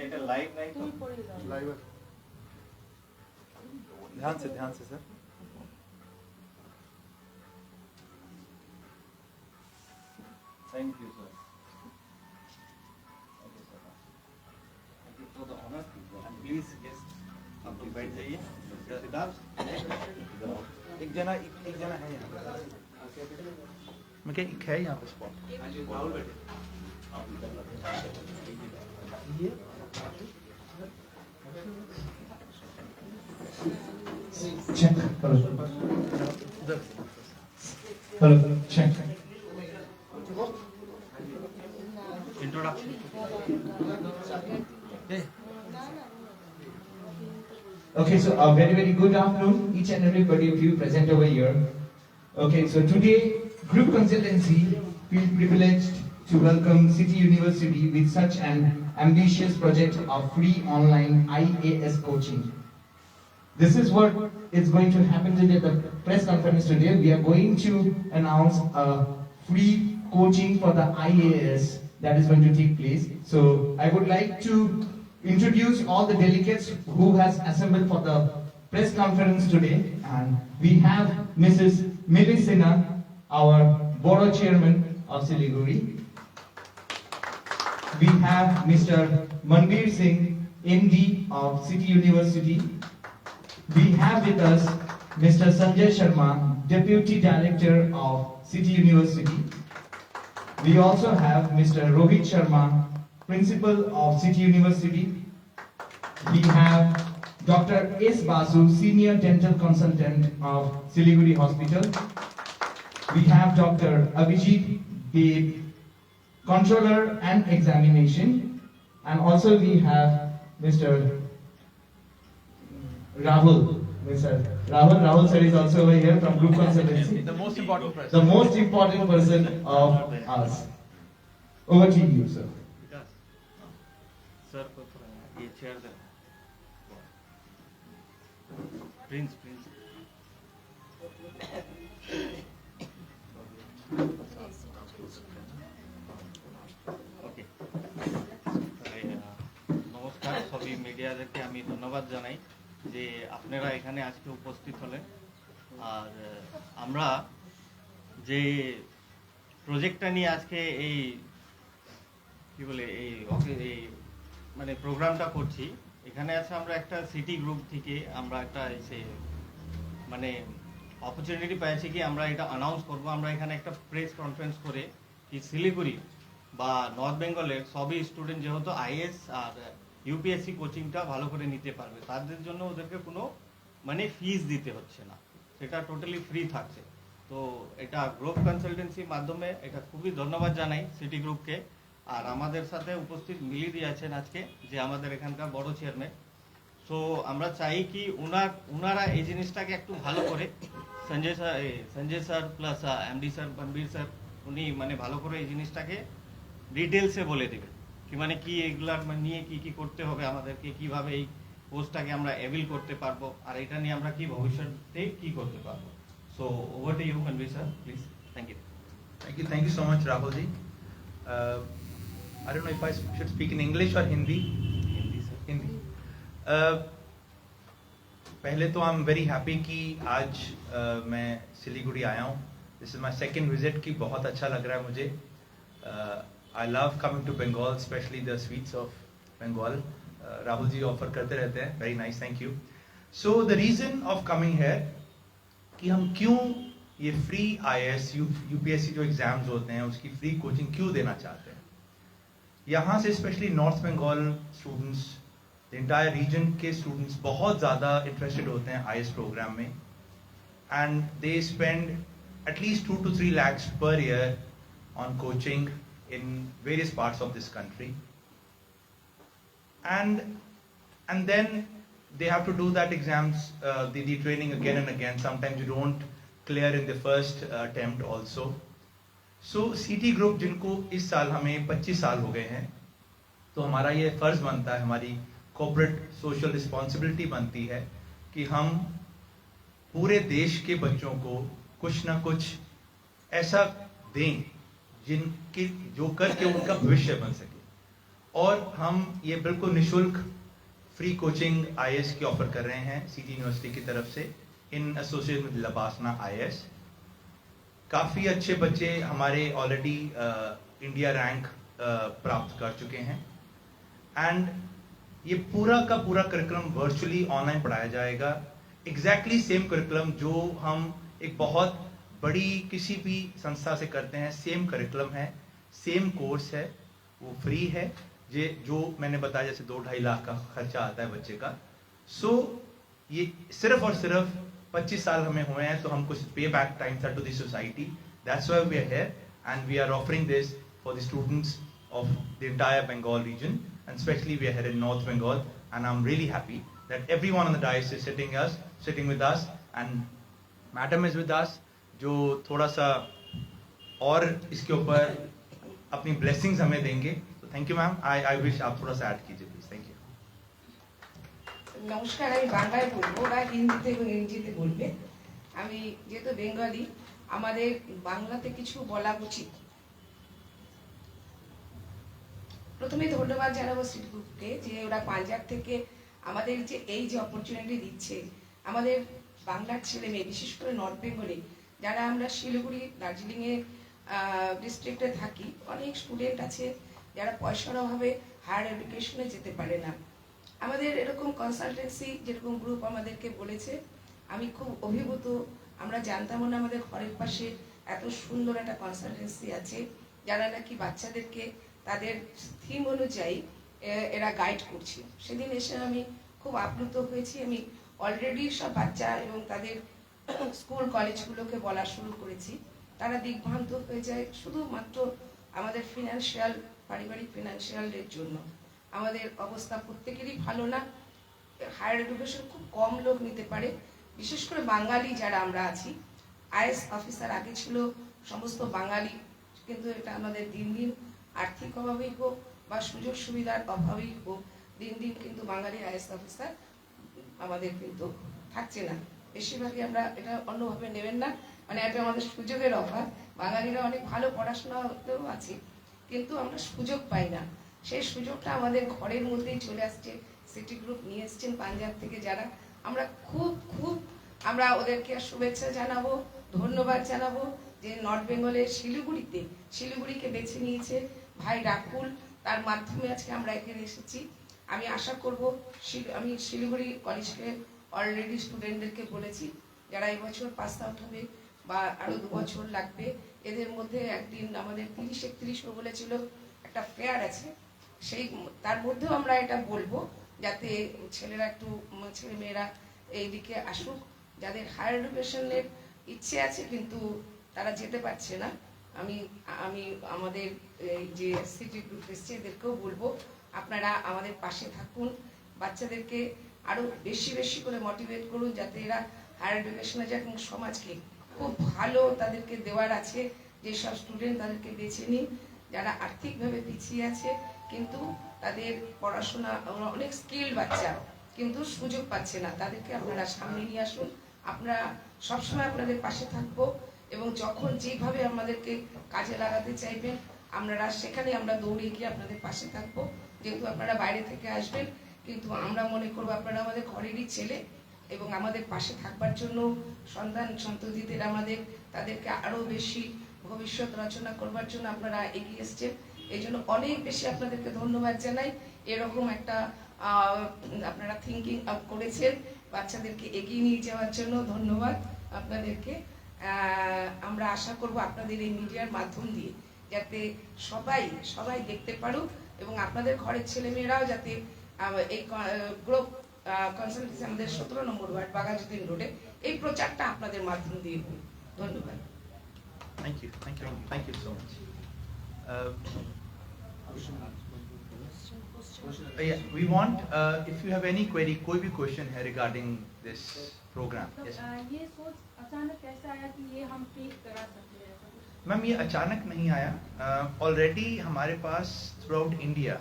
এটা লাইভ নাই তো लाइव है। ध्यान से sir. Thank you sir okay sir thank you for the honour and please guest आप लोग बैठ जाइए सिद्धार्थ एक जना है यहाँ पे। मैं क्या एक है यहाँ पे स्पॉट। हाँ जी राहुल बैठे ये check hello check introduction okay so a very good afternoon each and everybody of you present over here. Okay, so today group consultancy feel privileged to welcome City University with such an ambitious project of free online IAS coaching. This is what is going to happen today at the press conference today. We are going to announce a free coaching for the IAS that is going to take place. So I would like to introduce all the delegates who has assembled for the press conference today. And we have Mrs. Millie Sinha, our board chairman of Siliguri. We have Mr. Manbir Singh, MD of City University. We have with us Mr. Sanjay Sharma, Deputy Director of City University. We also have Mr. Rohit Sharma, Principal of City University. We have Dr. S. Basu, Senior Dental Consultant of Siliguri Hospital. We have Dr. Abhijit Deb, Controller and Examination. And also we have Mr. Rahul. Rahul sir is also over here from Group Consultancy. the most important person. The most important person of us. Over to you, sir. Sir को थोड़ा ये chair दे Prince ওকে নমস্কার সবই মিডিয়াদেরকে আমি ধন্যবাদ জানাই যে আপনারা এখানে আজকে উপস্থিত হলেন আর আমরা যে প্রজেক্টটা নিয়ে আজকে এই কি বলে এই মানে প্রোগ্রামটা করছি এখানে আছে আমরা একটা সিটি গ্রুপ থেকে আমরা একটা এসে মানে অপরচুনিটি পেয়েছি কি আমরা এটা অ্যানাউন্স করব আমরা এখানে একটা প্রেস কনফারেন্স করে কি শিলিগুড়ি বা নর্থ বেঙ্গলের সবই স্টুডেন্ট যেহেতু আইএস আর ইউপিএসসি কোচিংটা ভালো করে নিতে পারবে তাদের জন্য ওদেরকে কোনো মানে ফিস দিতে হচ্ছে না সেটা টোটালি ফ্রি থাকছে তো এটা গ্রুপ কনসালটেন্সির মাধ্যমে এটা খুবই ধন্যবাদ জানাই সিটি গ্রুপকে আর আমাদের সাথে উপস্থিত মিলি দিয়ে আছেন আজকে যে আমাদের এখানকার বড় চেয়ারম্যান সো আমরা চাই কি উনারা এই জিনিসটাকে একটু ভালো করে Sanjay sir plus MD sir Banbir sir উনি মানে ভালো করে এই জিনিসটাকে ডিটেলসে বলে দেবেন কি মানে কি এগুলার নিয়ে কি কি করতে হবে আমাদেরকে কিভাবে এই কোর্সটাকে আমরা অ্যাভিল করতে পারবো আর এটা নিয়ে আমরা কি ভবিষ্যতে কি করতে পারবো so over to you Banbir sir please thank you Thank you so much, Rahul ji. I don't know if I should speak in English or Hindi. Hindi sir Hindi. पहले तो आई एम वेरी हैप्पी कि आज मैं सिलीगुड़ी आया हूँ. This is my second visit की बहुत अच्छा लग रहा है मुझे. I love coming to Bengal, specially the sweets of Bengal. Rahul ji offer करते रहते हैं. Very nice, thank you. So the reason of coming है कि हम क्यों ये फ्री IAS यूपीएससी जो एग्जाम्स होते हैं उसकी फ्री कोचिंग क्यों देना चाहते हैं. यहाँ से specially north Bengal students, the entire region के स्टूडेंट्स बहुत ज़्यादा इंटरेस्टेड होते हैं IAS प्रोग्राम में and they spend at least 2 to 3 lakhs per year on coaching in various parts of this country and then they have to do that exams, the training again and again. Sometimes you don't clear in the first attempt also. So CT group जिनको इस साल हमें 25 साल हो गए हैं तो हमारा ये फर्ज बनता है, हमारी कॉर्पोरेट सोशल रिस्पॉन्सिबिलिटी बनती है कि हम पूरे देश के बच्चों को कुछ ना कुछ ऐसा दें जिनके जो करके उनका भविष्य बन सके. और हम ये बिल्कुल निशुल्क फ्री कोचिंग IAS की ऑफर कर रहे हैं सिटी यूनिवर्सिटी की तरफ से in association with LBSNAA IAS। काफ़ी अच्छे बच्चे हमारे ऑलरेडी इंडिया रैंक प्राप्त कर चुके हैं एंड ये पूरा का पूरा करिकुलम वर्चुअली ऑनलाइन पढ़ाया जाएगा। एग्जैक्टली सेम करिकुलम जो हम एक बहुत बड़ी किसी भी संस्था से करते हैं, सेम करिकुलम है, सेम कोर्स है, वो फ्री है। ये जो मैंने बताया जैसे 2-2.5 लाख का खर्चा आता है बच्चे का। सो ये सिर्फ और सिर्फ 25 साल हमें हुए हैं तो हम कुछ पे बैक टाइम था to the society. That's why we are here and we are offering this for the students of the entire Bengal region, and especially we are here in North Bengal, and I'm really happy that everyone on the dais is sitting with us, and madam is with us, जो थोड़ा सा और इसके ऊपर अपनी blessings हमें देंगे। तो thank you ma'am, I wish आप थोड़ा सा add कीजिए please, thank you। নমস্কার, আমি বাংলায় বলবো, ওরা হিন্দিতে এবং ইংরেজিতে বলবে। আমি যেহেতু বেঙ্গলি, আমাদের বাংলাতে কিছু বলা উচিত। প্রথমে ধন্যবাদ জানাবো সিটি গ্রুপকে যে ওরা পাঞ্জাব থেকে আমাদের যে এই যে অপরচুনিটি দিচ্ছে, আমাদের বাংলার ছেলে মেয়ে বিশেষ করে নর্থ বেঙ্গলে যারা আমরা শিলিগুড়ি দার্জিলিংয়ে ডিস্ট্রিক্টে থাকি, অনেক স্টুডেন্ট আছে যারা পয়সার অভাবে হায়ার এডুকেশনে যেতে পারে না। আমাদের এরকম কনসালটেন্সি যেরকম গ্রুপ আমাদেরকে বলেছে, আমি খুব অভিভূত। আমরা জানতাম না আমাদের ঘরের পাশে এত সুন্দর একটা কনসালটেন্সি আছে যারা নাকি বাচ্চাদেরকে তাদের থিম অনুযায়ী এরা গাইড করছে। সেদিন এসে আমি খুব আপ্লুত হয়েছি। আমি অলরেডি সব বাচ্চা এবং তাদের স্কুল কলেজগুলোকে বলা শুরু করেছি। তারা দিগ্ভ্রান্ত হয়ে যায় শুধুমাত্র আমাদের ফিনান্সিয়াল, পারিবারিক ফিনান্সিয়ালের জন্য। আমাদের অবস্থা প্রত্যেকেরই ভালো না, হায়ার এডুকেশন খুব কম লোক নিতে পারে, বিশেষ করে বাঙালি যারা আমরা আছি। IAS অফিসার আগে ছিল সমস্ত বাঙালি, কিন্তু এটা আমাদের দিন দিন আর্থিক অভাবেই হোক বা সুযোগ সুবিধার অভাবেই হোক দিন দিন কিন্তু বাঙালি IAS অফিসার আমাদের কিন্তু থাকছে না। বেশিরভাগই আমরা এটা অন্যভাবে নেবেন না, মানে এটা আমাদের সুযোগের অভাব। বাঙালিরা অনেক ভালো পড়াশোনাতেও আছে কিন্তু আমরা সুযোগ পাই না। সেই সুযোগটা আমাদের ঘরের মধ্যেই চলে আসছে। সিটি গ্রুপ নিয়ে এসছেন পাঞ্জাব থেকে যারা, আমরা খুব আমরা ওদেরকে শুভেচ্ছা জানাবো, ধন্যবাদ জানাবো যে নর্থ বেঙ্গলের শিলিগুড়িকে বেছে নিয়েছে ভাই রাকুল, তার মাধ্যমে আজকে আমরা এখানে এসেছি। আমি আশা করব, আমি শিলিগুড়ি কলেজকে অলরেডি স্টুডেন্টদেরকে বলেছি যারা এবছর পাস আউট হবে বা আরও 2 বছর লাগবে, এদের মধ্যে একদিন আমাদের 30-31 বলেছিল একটা ফেয়ার আছে, সেই তার মধ্যেও আমরা এটা বলবো যাতে ছেলেরা একটু ছেলেমেয়েরা এইদিকে আসুক, যাদের হায়ার এডুকেশনের ইচ্ছে আছে কিন্তু তারা যেতে পারছে না। আমি আমাদের যে সিটি গ্রুপ এসছে এদেরকেও বলবো আপনারা আমাদের পাশে থাকুন, বাচ্চাদেরকে আরো বেশি করে মোটিভেট করুন যাতে এরা হায়ার এডুকেশনে যায় এবং সমাজকে খুব ভালো তাদেরকে দেওয়ার আছে। যেসব স্টুডেন্ট তাদেরকে বেছে নিন যারা আর্থিকভাবে পিছিয়ে আছে কিন্তু তাদের পড়াশোনা, অনেক স্কিল বাচ্চা কিন্তু সুযোগ পাচ্ছে না, তাদেরকে আপনারা সামনে নিয়ে আসুন। আপনারা সবসময় আপনাদের পাশে থাকবো এবং যখন যেভাবে আমাদেরকে কাজে লাগাতে চাইবেন আপনারা সেখানে আমরা দৌড়ে গিয়ে আপনাদের পাশে থাকবো। যেহেতু আপনারা বাইরে থেকে আসবেন কিন্তু আমরা মনে করবো আপনারা আমাদের ঘরেরই ছেলে এবং আমাদের পাশে থাকবার জন্য সন্ততিদের আমাদের তাদেরকে আরো বেশি ভবিষ্যৎ রচনা করবার জন্য আপনারা এগিয়ে এসছেন। এই জন্য অনেক বেশি আপনাদেরকে ধন্যবাদ জানাই। এরকম একটা আপনারা থিঙ্কিং করেছেন বাচ্চাদেরকে এগিয়ে নিয়ে যাওয়ার জন্য, ধন্যবাদ আপনাদেরকে। আমরা আশা করব আপনাদের এই মিডিয়ার মাধ্যম দিয়ে যাতে সবাই দেখতে পারুক এবং আপনাদের ঘরের ছেলেমেয়েরাও যাতে এই গ্রুপ কনসালটেন্সি আমাদের 17 নম্বর ওয়ার্ড বাঘাযতীন রোডে এই প্রচারটা আপনাদের মাধ্যম দিয়ে হোক। ধন্যবাদ। Thank you so much. Yeah, we want if you have any query, कोई भी question है regarding this program. Yes. ये सोच अचानक कैसे आया कि ये हम फ्री करा सकते हैं? मैम ये अचानक नहीं आया, ऑलरेडी हमारे पास throughout India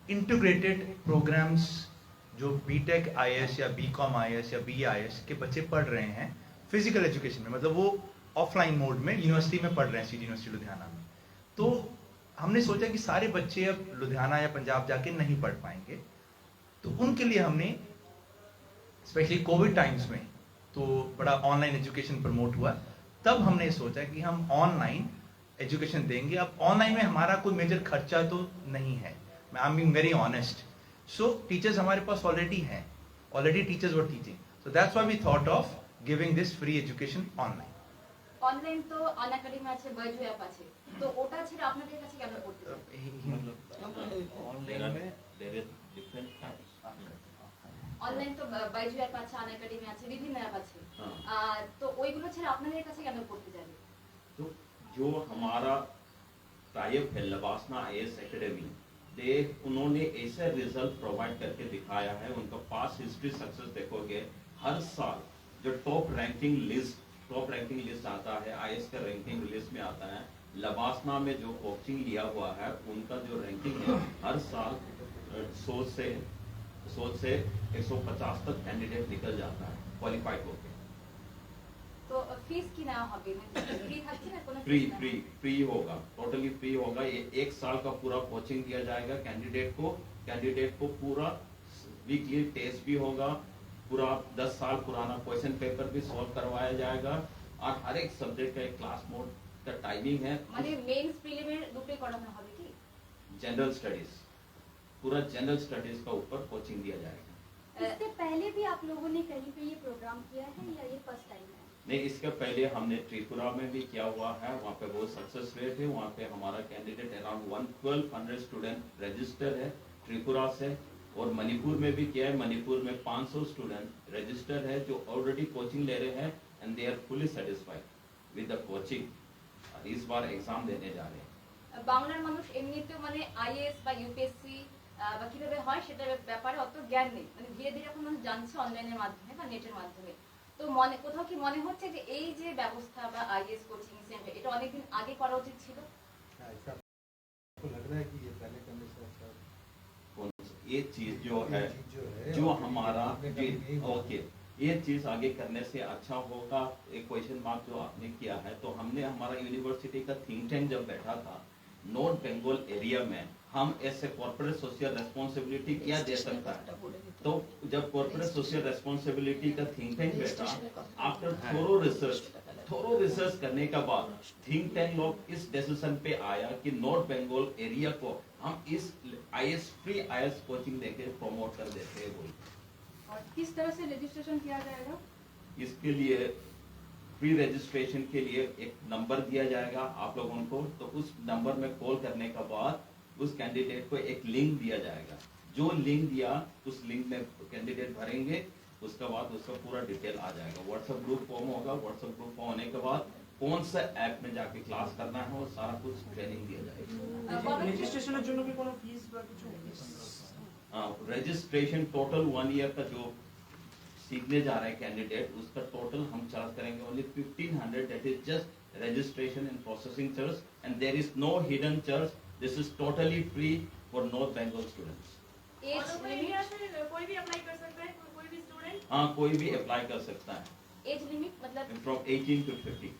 integrated programs जो बीटेक IAS या BCom IAS या BIAS के बच्चे पढ़ रहे हैं फिजिकल एजुकेशन में, मतलब वो ऑफलाइन मोड में यूनिवर्सिटी में पढ़ रहे हैं, सिटी यूनिवर्सिटी लुधियाना में। तो हमने सोचा कि सारे बच्चे अब लुधियाना या पंजाब जाके नहीं पढ़ पाएंगे, तो उनके लिए हमने स्पेशली कोविड टाइम्स में तो बड़ा ऑनलाइन एजुकेशन प्रमोट हुआ, तब हमने सोचा कि हम ऑनलाइन एजुकेशन देंगे। अब ऑनलाइन में हमारा कोई मेजर खर्चा तो नहीं है, I am being very honest. So teachers हमारे पास ऑलरेडी हैं, already teachers were teaching, so that's why we thought of giving this free education online. Online তো অনএকাডেমি আছে, বাইজু অ্যাপ আছে, তো ওটা ছেড়ে আপনাদের কাছে কেন পড়তে যাবে? ऑनलाइन में there is different types. Online তো বাইজু অ্যাপ আছে, অনএকাডেমি আছে, বিভিন্ন অ্যাপ আছে, তো ওইগুলো ছেড়ে আপনাদের কাছে কেন পড়তে যাবে? तो जो हमारा टाइप है लवासना IAS एकेडमी, उन्होंने ऐसे रिजल्ट प्रोवाइड करके दिखाया है। उनका पास हिस्ट्री सक्सेस देखोगे, हर साल जो टॉप रैंकिंग लिस्ट आता है, IAS का रैंकिंग लिस्ट में आता है। लवासना में जो कोचिंग लिया हुआ है उनका जो रैंकिंग है, हर साल 100 से 150 तक कैंडिडेट निकल जाता है क्वालिफाइड होकर। তো ফিস কি নেওয়া হবে? ফ্রি থাকছে না কোনো? फ्री होगा, टोटली फ्री होगा। ये 1 साल का पूरा कोचिंग दिया जाएगा कैंडिडेट को पूरा वीकली टेस्ट भी होगा, पूरा 10 साल पुराना क्वेश्चन पेपर भी सॉल्व करवाया जाएगा, और हर एक सब्जेक्ट का एक क्लास मोड का टाइमिंग है। মানে মেইনস প্রিলিমের দুটোই করানো হবে কি? जनरल स्टडीज, पूरा जनरल स्टडीज का ऊपर कोचिंग दिया जाएगा। इससे पहले भी आप लोगों ने कहीं पे ये प्रोग्राम किया है या ये फर्स्ट टाइम है? नहीं, इसके पहले हमने त्रिपुरा में भी किया हुआ है, वहाँ पे बहुत सक्सेस रेट है। वहाँ पे हमारा कैंडिडेट अराउंड 1200 स्टूडेंट रजिस्टर है त्रिपुरा से, और मणिपुर में भी किया है। मणिपुर में 500 स्टूडेंट रजिस्टर है जो ऑलरेडी कोचिंग ले रहे हैं, and they are fully satisfied with the coaching. इस बार एग्जाम देने जा रहे हैं। বাংলার মানুষ এমনিতেও মানে আইএএস বা ইউপিএসসি বা কিভাবে হয় সেটার ব্যাপারে অত জ্ঞান নেই, মানে ধীরে ধীরে এখন মানুষ জানছে অনলাইনের মাধ্যমে বা নেটের মাধ্যমে। তো কোথাও কি মনে হচ্ছে যে এই যে ব্যবস্থা বা আইএএস কোচিং সেন্টার এটা অনেকদিন আগে করা উচিত ছিল? ये चीज जो है जो हमारा ओके, ये चीज आगे करने से अच्छा होगा। एक क्वेश्चन मार्क जो आपने किया है, तो हमने हमारा यूनिवर्सिटी का थिंक टैंक जब बैठा था नॉर्थ बंगाल एरिया में, हम ऐसे कॉर्पोरेट सोशल रेस्पॉन्सिबिलिटी क्या दे सकता है। तो जब कॉर्पोरेट सोशल रेस्पॉन्सिबिलिटी का थिंक टैंक बैठा, आफ्टर थोरो रिसर्च करने के बाद थिंक टैंक लोग इस डिसीजन पे आया कि नॉर्थ बंगाल एरिया को हम इस फ्री IAS कोचिंग देके प्रमोट कर देते हैं। बोल और किस तरह से रजिस्ट्रेशन किया जाएगा? इसके लिए फ्री रजिस्ट्रेशन के लिए एक नंबर दिया जाएगा आप लोगों को, तो उस नंबर में कॉल करने के बाद उस कैंडिडेट को एक लिंक दिया जाएगा। जो लिंक दिया उस लिंक में कैंडिडेट भरेंगे, उसके बाद उसका पूरा डिटेल आ जाएगा। व्हाट्सएप ग्रुप फॉर्म होगा, व्हाट्सएप ग्रुप फॉर्म होने के बाद कौन सा ऐप में जाके क्लास करना है वो सारा कुछ ट्रेनिंग दिया जाएगा। রেজিস্ট্রেশনের জন্য কি কোনো ফিস বা কিছু? रजिस्ट्रेशन टोटल 1 ईयर का जो सीखने जा रहे हैं कैंडिडेट, उसका टोटल हम चार्ज करेंगे only 1500। That is just registration and processing charge, and there is no hidden charge. This is totally free for north Bengal students. Age limit? कोई भी अप्लाई कर सकता है, कोई भी स्टूडेंट? हाँ, कोई भी अप्लाई कर सकता है। एज लिमिट मतलब फ्रॉम 18 to 30,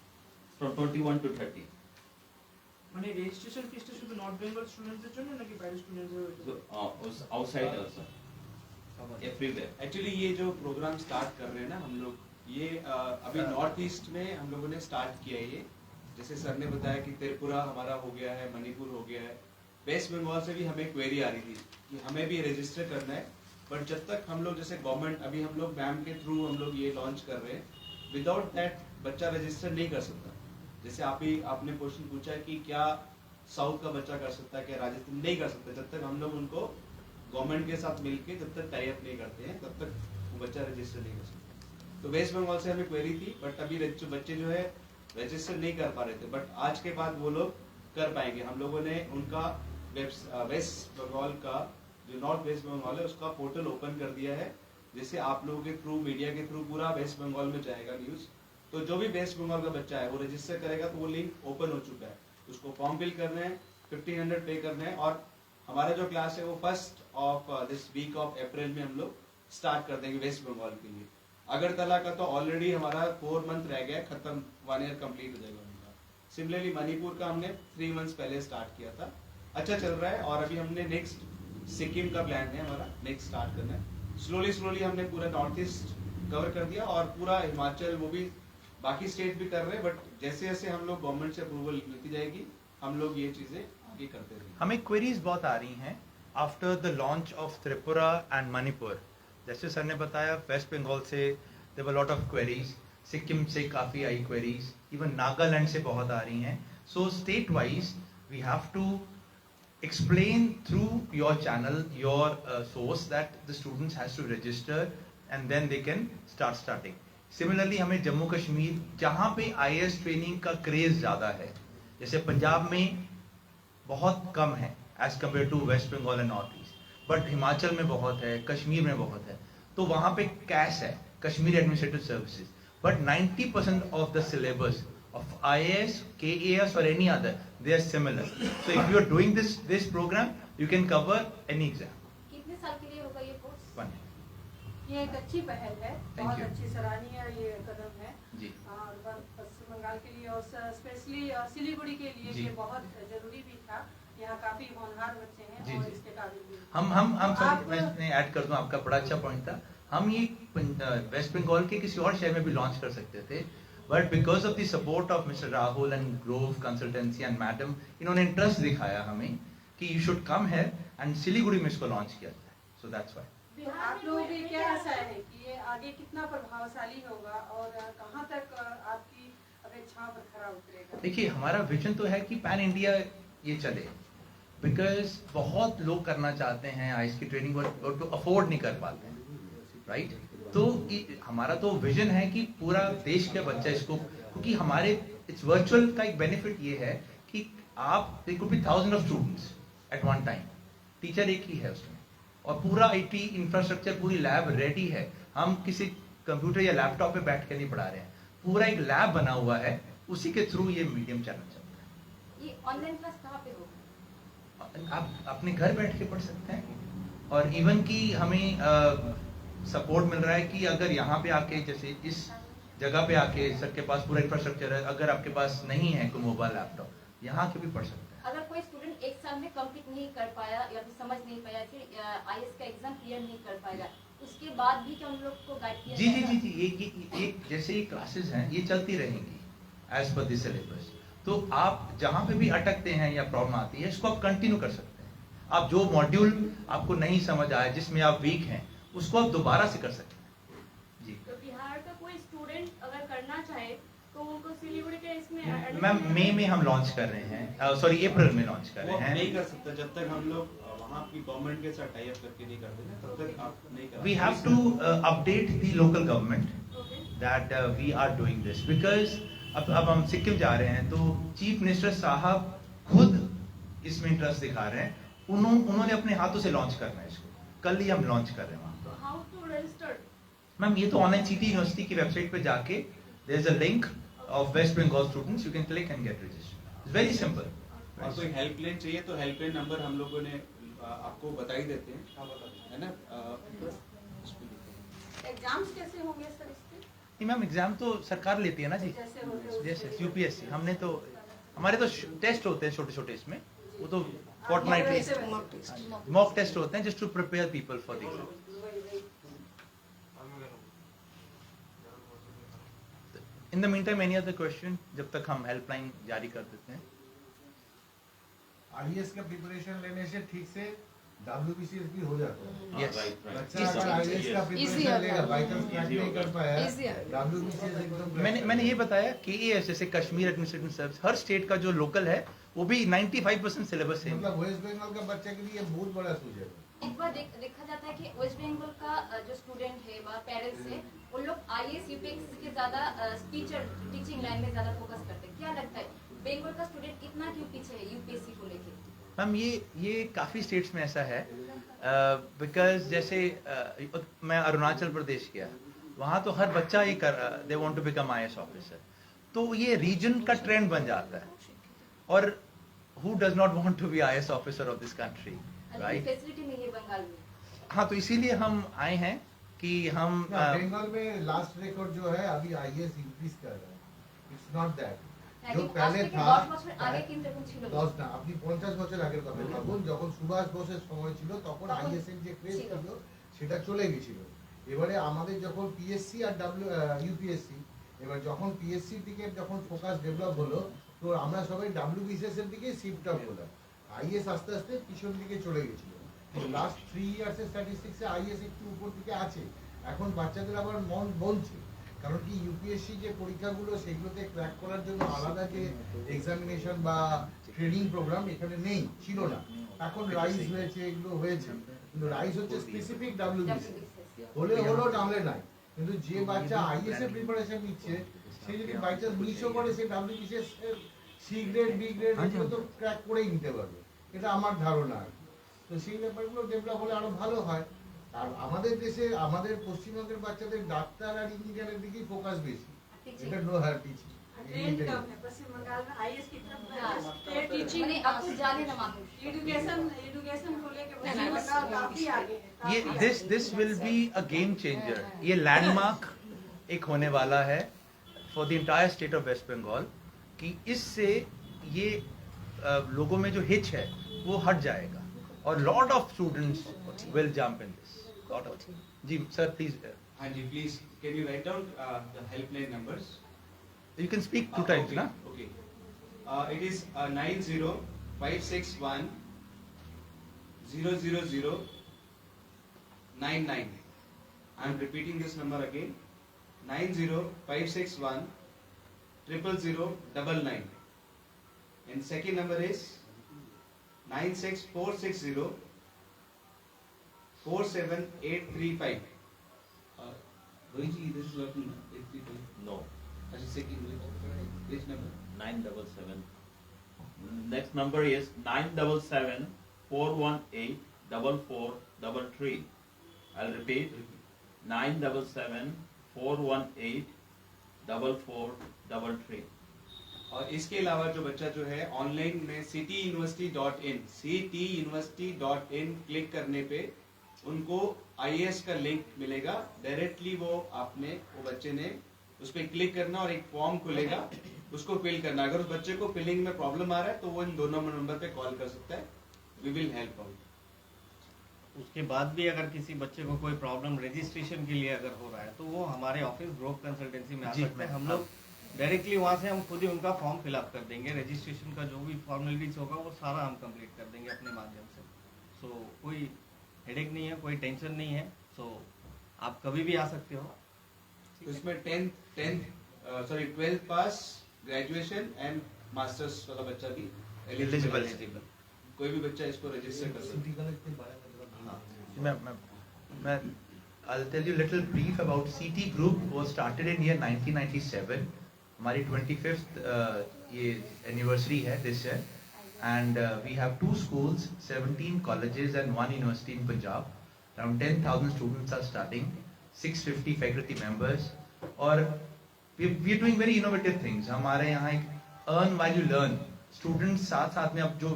फ्रॉम 21 to 30। মানে রেজিস্ট্রেশন ফিসটা শুধু নর্থ বেঙ্গল স্টুডেন্টদের জন্য নাকি বাইরের স্টুডেন্টদের? Outside also everywhere. एक्चुअली ये जो प्रोग्राम स्टार्ट कर रहे हैं ना हम लोग, ये अभी नॉर्थ ईस्ट में हम लोगों ने स्टार्ट किया है ये। जैसे सर ने बताया कि त्रिपुरा हमारा हो गया है, मणिपुर हो गया है, वेस्ट बंगाल से भी हमें क्वेरी आ रही थी कि हमें भी रजिस्टर करना है। बट जब तक हम लोग जैसे गवर्नमेंट, अभी हम लोग मैम के थ्रू हम लोग ये लॉन्च कर रहे हैं, विदाउट दैट बच्चा रजिस्टर नहीं कर सकता। जैसे आपने क्वेश्चन पूछा है कि क्या साउथ का बच्चा कर सकता है, क्या राजस्थान नहीं कर सकता। जब तक हम लोग उनको गवर्नमेंट के साथ मिलके जब तक टाई अप नहीं करते हैं, तब तक वो बच्चा रजिस्टर नहीं कर सकता। तो वेस्ट बंगाल से हमें क्वेरी थी, बट अभी बच्चे जो है रजिस्टर नहीं कर पा रहे थे, बट आज के बाद वो लोग कर पाएंगे। हम लोगों ने उनका वेस्ट बंगाल का जो नॉर्थ वेस्ट बंगाल है उसका पोर्टल ओपन कर दिया है, जिससे आप लोगों के थ्रू, मीडिया के थ्रू पूरा वेस्ट बंगाल में जाएगा न्यूज। तो जो भी वेस्ट बंगाल का बच्चा है वो रजिस्टर करेगा, तो वो लिंक ओपन हो चुका है, उसको फॉर्म फिल करना है, 1500 पे करना है। और हमारा जो क्लास है वो 1st of this week of April में हम लोग स्टार्ट कर देंगे वेस्ट बंगाल के लिए। अगरतला का तो ऑलरेडी हमारा 4 मंथ रह गया खत्म, 1 ईयर कंप्लीट हो जाएगा उनका। सिमिलरली मणिपुर का हमने 3 मंथ्स पहले स्टार्ट किया था, अच्छा चल रहा है। और अभी हमने नेक्स्ट सिक्किम का प्लान है हमारा, नेक्स्ट स्टार्ट करना है। स्लोली हमने पूरा नॉर्थ ईस्ट कवर कर दिया और पूरा हिमाचल, वो भी बाकी स्टेट भी कर रहे हैं। बट जैसे जैसे हम लोग गवर्नमेंट से अप्रूवल मिलती जाएगी, हम लोग ये चीजें आगे करते रहेंगे। हमें क्वेरीज बहुत आ रही हैं after the launch of Tripura and Manipur. जैसे सर ने बताया, वेस्ट बंगाल से there were lot of queries, Sikkim से काफ़ी आई क्वेरीज, इवन नागालैंड से बहुत आ रही हैं। So state wise we have to explain through your channel, your source, that the students has to register and then they can starting. Similarly, हमें जम्मू कश्मीर, जहाँ पे IAS ट्रेनिंग का क्रेज ज़्यादा है, जैसे पंजाब में बहुत कम है as compare to west Bengal and north east, but Himachal में बहुत है, कश्मीर में बहुत है, तो वहाँ पे कैश है, Kashmir administrative services, but 90% of the syllabus of IAS, KAS or any other, they are similar. So if you are doing this program, you can cover any exam. कितने साल के लिए होगा ये कोर्स? 1 ये एक अच्छी पहल है, Thank बहुत you. अच्छी सराहनीय ये कदम है जी। और पश्चिम बंगाल के लिए और स्पेशली सिलीगुड़ी के लिए जी। ये बहुत जरूरी भी था। यहाँ काफी होनहार बच्चे हैं जी, और जी। इसके काबिल भी। हम आप- मैं ऐड कर दूं, आपका बड़ा अच्छा पॉइंट था। हम ये वेस्ट बंगाल के किसी और शहर में भी लॉन्च कर सकते थे, but because of the support of mister Rahul and Grove consultancy and madam, इन्होंने इंटरेस्ट दिखाया हमें कि you should come here, and Siliguri में इसको लॉन्च किया जाए। सो दैट्स व्हाई। आप लोगों की क्या आशा है कि ये आगे कितना प्रभावशाली होगा और कहाँ तक आपकी अपेक्षाओं पर खरा उतरेगा? देखिए, हमारा विजन तो है कि पैन इंडिया ये चले, बिकॉज बहुत लोग करना चाहते हैं आइस की ट्रेनिंग, और तो अफोर्ड नहीं कर पाते हैं, राइट? तो हमारा तो विजन है कि पूरा देश के बच्चा इसको, क्योंकि हमारे इट्स वर्चुअल का एक बेनिफिट ये है कि आप, there could be 1000 of students at one time, teacher एक ही है उसमें, और पूरा IT इंफ्रास्ट्रक्चर, पूरी लैब रेडी है। हम किसी कंप्यूटर या लैपटॉप पे बैठ के नहीं पढ़ा रहे हैं, पूरा एक लैब बना हुआ है, उसी के थ्रू ये मीडियम चैनल चलता है। ये ऑनलाइन क्लास कहाँ पे होगा? आप अपने घर बैठ के पढ़ सकते हैं, और इवन कि हमें सपोर्ट मिल रहा है कि अगर यहाँ पे आके, जैसे इस जगह पे आके सर के पास पूरा इंफ्रास्ट्रक्चर है, अगर आपके पास नहीं है कोई मोबाइल लैपटॉप, यहाँ के भी पढ़ सकते हैं। अगर कोई स्टूडेंट एक साल में कंप्लीट नहीं कर पाया या फिर समझ नहीं पाया, फिर IAS का एग्जाम क्लियर नहीं कर पाएगा, उसके बाद भी क्या उन लोग को गाइड किया जी जी जाएगा? जी, ये जैसे ये क्लासेस हैं, ये चलती रहेंगी एज पर द सिलेबस। तो आप जहाँ पे भी अटकते हैं या प्रॉब्लम आती है, इसको आप कंटिन्यू कर सकते हैं। आप जो मॉड्यूल आपको नहीं समझ आया, जिसमें आप वीक हैं, उसको आप दोबारा से कर सकते हैं। जी तो बिहार का कोई स्टूडेंट अगर करना चाहे तो उनको सिलीगुड़ी के इसमें मैम, मई में हम लॉन्च कर रहे हैं, सॉरी अप्रैल में लॉन्च कर वो रहे नहीं हैं। कर सकता जब तक हम लोग वहाँ की गवर्नमेंट के साथ टाई अप करके नहीं करते ना, तब तक आप नहीं कर। We have to update the local government that we are doing this, because अब हम सिक्किम जा रहे हैं, तो चीफ मिनिस्टर साहब खुद इसमें इंटरेस्ट दिखा रहे हैं। उन्होंने अपने हाथों से लॉन्च करना है इसको, कल ही हम लॉन्च कर रहे हैं वहाँ। तो हाउ टू रजिस्टर? मैम, ये तो ऑनलाइन सिटी यूनिवर्सिटी की वेबसाइट पे जाके there is a link of west Bengal students, you can click and get registered. Very simple. और कोई हेल्पलाइन चाहिए तो हेल्पलाइन नंबर हम लोगों ने आपको बता ही देते हैं, है ना? एग्जाम्स कैसे होंगे सर इसके? नहीं मैम, एग्जाम तो सरकार लेती है ना जी, जैसे होते हैं जैसे UPSC। हमने तो, हमारे तो टेस्ट होते हैं छोटे छोटे, इसमें वो तो फोर्टनाइटली मॉक टेस्ट होते हैं, just to prepare people for the exam. In the meantime, any other question, जब तक हम हेल्पलाइन जारी कर देते हैं। IAS का प्रिपरेशन लेने से ठीक से WBCS भी हो जाता है। Yes. बच्चा अगर IAS का प्रिपरेशन लेगा, बाई चांस क्रैक नहीं कर पाया, Easy है। WBCS एकदम मैंने ये बताया KAS, जैसे कश्मीर एडमिनिस्ट्रेटिव सर्विस, हर स्टेट का जो लोकल है वो भी 95% सिलेबस है। मतलब वेस्ट बंगाल का बच्चे के लिए बहुत बड़ा सूझ है। एक बार देखा जाता है कि वेस्ट बंगाल का जो स्टूडेंट है व पेरेंट्स है, वो लोग IAS UPSC के ज्यादा टीचिंग लाइन में ज्यादा फोकस करते हैं। क्या लगता है बंगाल का स्टूडेंट इतना क्यों पीछे है UPSC को लेके? मैम, ये काफ़ी स्टेट्स में ऐसा है, बिकॉज जैसे मैं अरुणाचल प्रदेश गया, वहाँ तो हर बच्चा ये they want to become IAS officer, तो ये रीजन का ट्रेंड बन जाता है। और who does not want to be IAS officer of this country, right? Facility नहीं है बंगाल में। हाँ, तो इसीलिए हम आए हैं कि हम बंगाल में लास्ट रिकॉर्ड जो है अभी IAS इंक्रीज कर रहा है, इट्स नॉट दैट। जो কিন্তু আজ पहले থেকে था 10 বছর আগে কিন্তু এরকম ছিল না। 10 না আপনি 50 বছর আগের কথা ভাবুন যখন সুভাষ বোসের সময় ছিল তখন তখন আইএসএর যে ক্রেজ ছিল। ছিল সেটা চলে গেছিল এবারে আমাদের যখন পিএসসি আর ইউপিএসসি এবার যখন পিএসসির দিকে যখন ফোকাস ডেভেলপ হলো তো আমরা সবাই ডাব্লিউবিসিএস এর দিকে শিফট আপ হলাম আইএস আস্তে আস্তে পিছন দিকে চলে গেছিল লাস্ট 3 ইয়ার্স এর স্ট্যাটিস্টিক্সে আইএস একটু উপর দিকে আছে এখন বাচ্চাদের আবার মন বলছে কারণ কি ইউপিএসসি যে পরীক্ষাগুলো সেগুলোতে ক্র্যাক করার জন্য আলাদা যে এক্সামিনেশন বা ট্রেনিং প্রোগ্রাম এখানে নেই ছিল না এখন রাইজ হয়েছে এগুলো হয়েছে কিন্তু রাইজ হচ্ছে স্পেসিফিক ডাব্লিউবিসি হলে হলো নামলে নাই কিন্তু যে বাচ্চা আইএস এর প্রিপারেশন নিচ্ছে সে যদি বাই চান্স মিসও করে সে WBCS C grade B grade এগুলো তো ক্র্যাক করেই নিতে পারবে এটা আমার ধারণা তো সেই ব্যাপারগুলো ডেভেলপ হলে আরো ভালো হয় আর আমাদের দেশে আমাদের পশ্চিমবঙ্গের বাচ্চাদের ডাক্তার আর ইঞ্জিনিয়ারের দিকেই ফোকাস বেশি এটা নো হার টিচিং ट्रेंड कम है पश्चिम बंगाल में आईएएस की तरफ हाँ। टीचिंग মানে এত জানে না মানুষ। एजुकेशन को लेके पश्चिम बंगाल काफी आगे है ये काफी आगे। This will be a game changer ये लैंडमार्क एक होने वाला है for the entire state of west Bengal कि इससे ये लोगों में जो हिच है वो हट जाएगा और lot of students will jump in this lot of जी सर प्लीज हाँ जी please can you write down the helpline numbers you can speak to times ना Okay. It is 9056100099. I am repeating this number again. 9056100099. And second number is 96460 47835. Rohit ji, this is working. 835. No. Actually, second which number? 977. Next number is 977-418-4433. I'll repeat. 977-418-4433. और इसके अलावा जो बच्चा जो है online में cityuniversity.in click करने पे उनको आईएएस का लिंक मिलेगा डायरेक्टली वो बच्चे ने उस पर क्लिक करना और एक फॉर्म खुलेगा उसको फिल करना अगर उस बच्चे को फिलिंग में प्रॉब्लम आ रहा है तो वो इन दोनों नंबर पे कॉल कर सकता है वी विल हेल्प आउट उसके बाद भी अगर किसी बच्चे को कोई प्रॉब्लम रजिस्ट्रेशन के लिए अगर हो रहा है तो वो हमारे ऑफिस ग्रोव कंसल्टेंसी में आ सकते हैं हम लोग डायरेक्टली वहाँ से हम खुद ही उनका फॉर्म फिलअप कर देंगे रजिस्ट्रेशन का जो भी फॉर्मेलिटीज होगा वो सारा हम कंप्लीट कर देंगे अपने माध्यम से सो कोई हेडेक नहीं है कोई टेंशन नहीं है सो आप कभी भी आ सकते हो तो इसमें 12th pass graduation and masters वाला बच्चा भी एलिजिबल कोई भी बच्चा इसको रजिस्टर कर सकता है I'll tell you a little brief about CT Group was started in year 1997 हमारी 25th ये anniversary है this year and we have 2 schools 17 colleges and 1 university in Punjab around 10,000 students are starting 650 faculty members और we are doing very innovative things हमारे यहाँ एक earn while you learn students साथ साथ में अब जो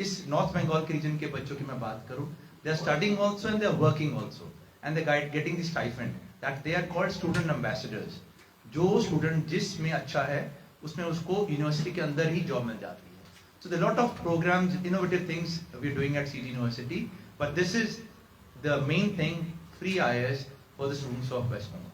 इस नॉर्थ बंगाल के रीजन के बच्चों की मैं बात करूं they are studying also and they are working also and they are getting the stipend that they are called student ambassadors जो स्टूडेंट जिसमें अच्छा है उसमें उसको यूनिवर्सिटी के अंदर ही जॉब मिल जाती है so there are lot of programs innovative things we are doing at CT University but this is the main thing free IIS for the students of West Bengal